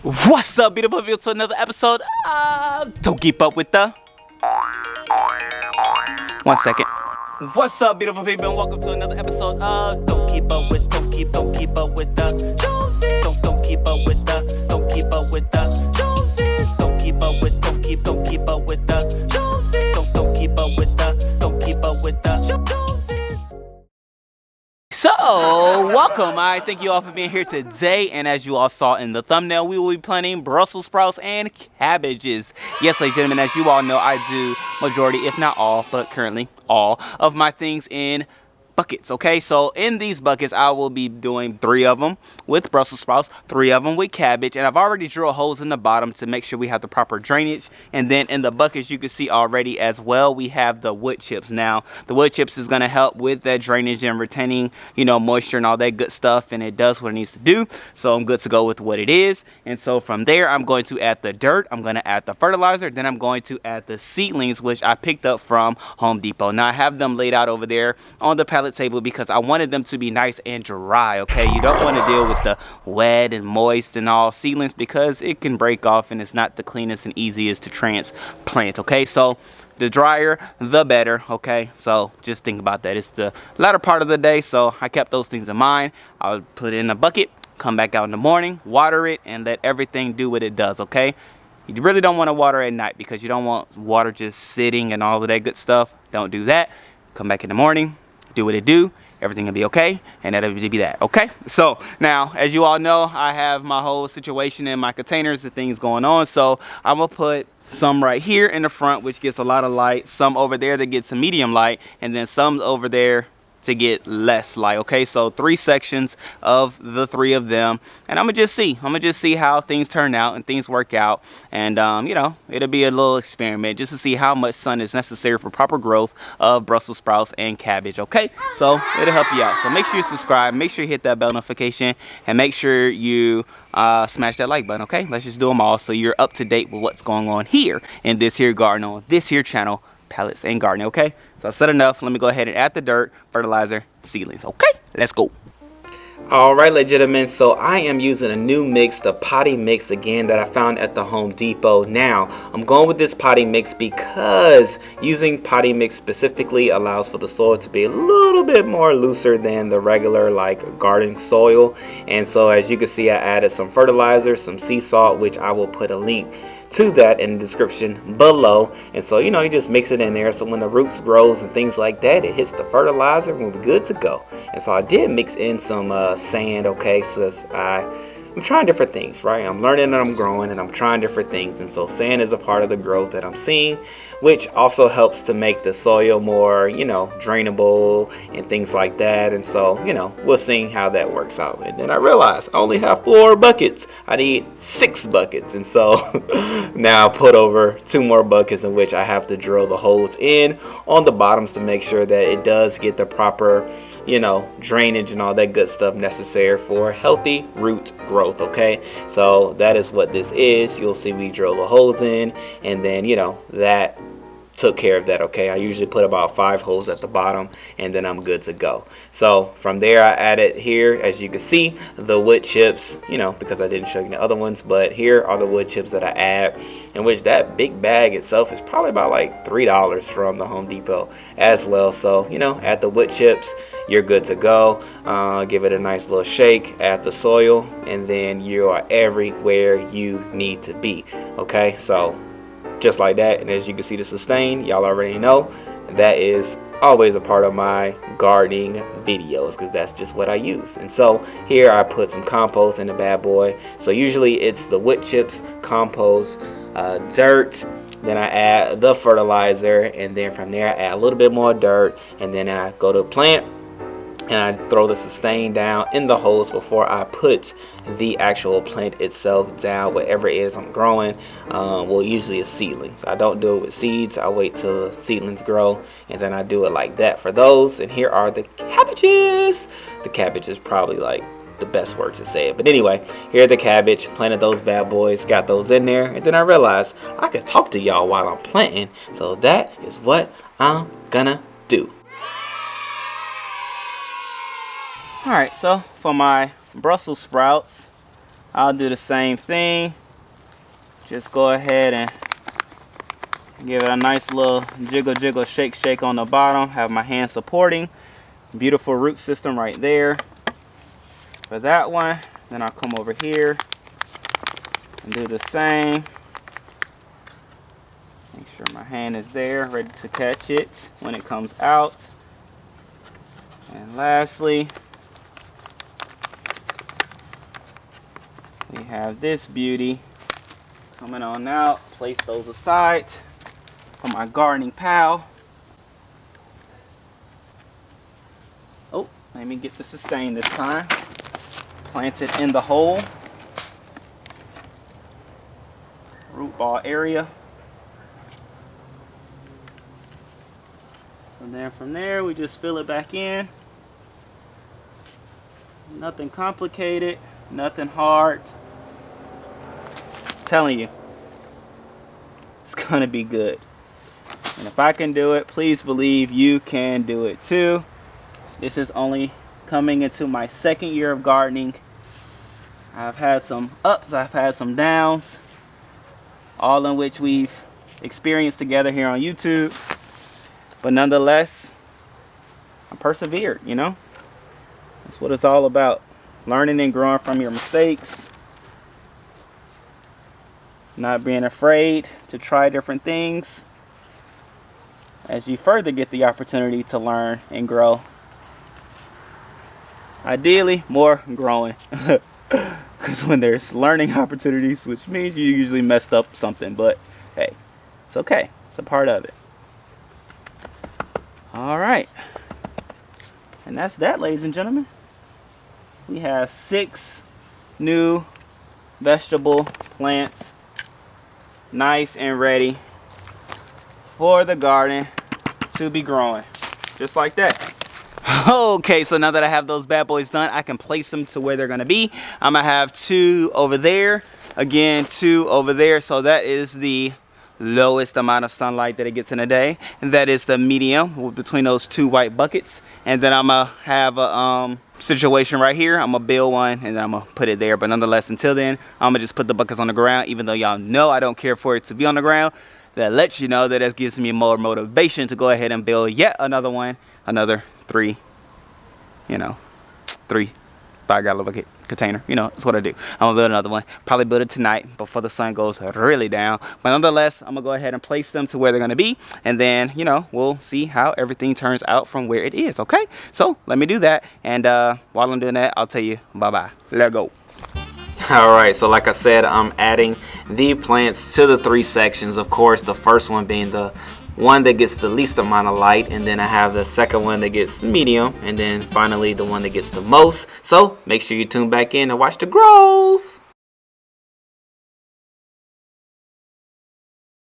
What's up, beautiful people, to another episode Don't Keep Up with the... 1 second. What's up, beautiful people, and welcome to another episode of Don't Keep Up with, don't keep up with the Joneses. Don't keep up with the, don't keep up with the Joneses. Don't keep up with, don't keep up with the Joneses. Don't keep up with the, don't keep up with the Joneses. So, welcome. I thank you all for being here today, and as you all saw in the thumbnail, we will be planting Brussels sprouts and cabbages. Yes, ladies and gentlemen, as you all know, I do majority, if not all, but currently all of my things in buckets. Okay, so in these buckets I will be doing 3 of them with Brussels sprouts, 3 of them with cabbage, and I've already drilled holes in the bottom to make sure we have the proper drainage. And then in the buckets, you can see already as well, we have the wood chips. Now the wood chips is going to help with that drainage and retaining, you know, moisture and all that good stuff, and it does what it needs to do, so I'm good to go with what it is. And so from there, I'm going to add the dirt, I'm going to add the fertilizer, then I'm going to add the seedlings, which I picked up from Home Depot. Now I have them laid out over there on the pallet table because I wanted them to be nice and dry. Okay, you don't want to deal with the wet and moist and all seedlings because it can break off and it's not the cleanest and easiest to transplant. Okay, so the drier the better. Okay, so just think about that. It's the latter part of the day, so I kept those things in mind. I'll put it in a bucket, come back out in the morning, water it, and let everything do what it does. Okay, you really don't want to water at night because you don't want water just sitting and all of that good stuff. Don't do that. Come back in the morning, do what it do, everything will be okay, and that'll be that. Okay, so now as you all know, I have my whole situation in my containers and things going on, so I'm gonna put some right here in the front, which gets a lot of light, some over there that gets some medium light, and then some over there to get less light. Okay, so 3 sections of the 3 of them, and I'm gonna just see how things turn out and things work out. And you know, it'll be a little experiment just to see how much sun is necessary for proper growth of Brussels sprouts and cabbage. Okay, so it'll help you out. So make sure you subscribe, make sure you hit that bell notification, and make sure you smash that like button. Okay, let's just do them all so you're up to date with what's going on here in this here garden, on this here channel, Pallets and Gardening. Okay, so I've said enough. Let me go ahead and add the dirt, fertilizer, seedlings. Okay, let's go. All right, ladies and gentlemen, so I am using a new mix, the potting mix again, that I found at the Home Depot. Now I'm going with this potting mix because using potting mix specifically allows for the soil to be a little bit more looser than the regular like garden soil. And so as you can see, I added some fertilizer, some sea salt, which I will put a link to that in the description below. And so, you know, you just mix it in there, so when the roots grows and things like that, it hits the fertilizer and we'll be good to go. And so I did mix in some sand. Okay, so I'm trying different things, right? I'm learning and I'm growing and I'm trying different things. And so sand is a part of the growth that I'm seeing, which also helps to make the soil more, you know, drainable and things like that. And so, you know, we'll see how that works out. And then I realized I only have 4 buckets. I need 6 buckets. And so now I put over 2 more buckets in which I have to drill the holes in on the bottoms to make sure that it does get the proper, you know, drainage and all that good stuff necessary for healthy root growth. Okay, so that is what this is. You'll see we drill the holes in, and then, you know, that took care of that. Okay, I usually put about 5 holes at the bottom, and then I'm good to go. So from there, I added here, as you can see, the wood chips, you know, because I didn't show you the other ones, but here are the wood chips that I add, in which that big bag itself is probably about like $3 from the Home Depot as well. So, you know, add the wood chips, you're good to go. Give it a nice little shake, add the soil, and then you are everywhere you need to be. Okay, so just like that. And as you can see, the sustain, y'all already know that is always a part of my gardening videos because that's just what I use. And so here I put some compost in the bad boy. So usually it's the wood chips, compost, dirt, then I add the fertilizer, and then from there I add a little bit more dirt, and then I go to plant and I throw the sustain down in the holes before I put the actual plant itself down, whatever it is I'm growing. Well, usually it's seedlings. I don't do it with seeds. I wait till seedlings grow, and then I do it like that for those. And here are the cabbages. The cabbage is probably like the best word to say it, but anyway, here are the cabbage. Planted those bad boys, got those in there, and then I realized I could talk to y'all while I'm planting, so that is what I'm gonna do. Alright, so for my Brussels sprouts, I'll do the same thing. Just go ahead and give it a nice little jiggle, jiggle, shake, shake on the bottom. Have my hand supporting. Beautiful root system right there for that one. Then I'll come over here and do the same. Make sure my hand is there, ready to catch it when it comes out. And lastly, we have this beauty coming on out. Place those aside for my gardening pal. Oh, let me get the sustain this time. Plant it in the hole. Root ball area. And then from there, we just fill it back in. Nothing complicated, nothing hard. I'm telling you, it's gonna be good. And if I can do it, please believe you can do it too. This is only coming into my second year of gardening. I've had some ups, I've had some downs, all in which we've experienced together here on YouTube. But nonetheless, I persevered, you know? That's what it's all about. Learning and growing from your mistakes. Not being afraid to try different things as you further get the opportunity to learn and grow. Ideally, more growing. Because when there's learning opportunities, which means you usually messed up something, but hey, it's okay. It's a part of it. All right. And that's that, ladies and gentlemen. We have 6 new vegetable plants, nice and ready for the garden to be growing, just like that. Okay, so now that I have those bad boys done, I can place them to where they're gonna be. I'm gonna have 2 over there, again 2 over there, so that is the lowest amount of sunlight that it gets in a day, and that is the medium between those 2 white buckets. And then I'm gonna have a situation right here. I'm gonna build one and then I'm gonna put it there. But nonetheless, until then, I'm gonna just put the buckets on the ground, even though y'all know I don't care for it to be on the ground. That lets you know that it gives me more motivation to go ahead and build yet another one, another 3, you know, 3 5-gallon bucket container. You know, that's what I do. I'm gonna build another one. Probably build it tonight before the sun goes really down. But nonetheless, I'm gonna go ahead and place them to where they're gonna be, and then, you know, we'll see how everything turns out from where it is. Okay, so let me do that, and while I'm doing that, I'll tell you bye-bye. Let's go. All right, so like I said, I'm adding the plants to the 3 sections. Of course, the first one being the one that gets the least amount of light, and then I have the second one that gets medium, and then finally the one that gets the most. So make sure you tune back in and watch the growth.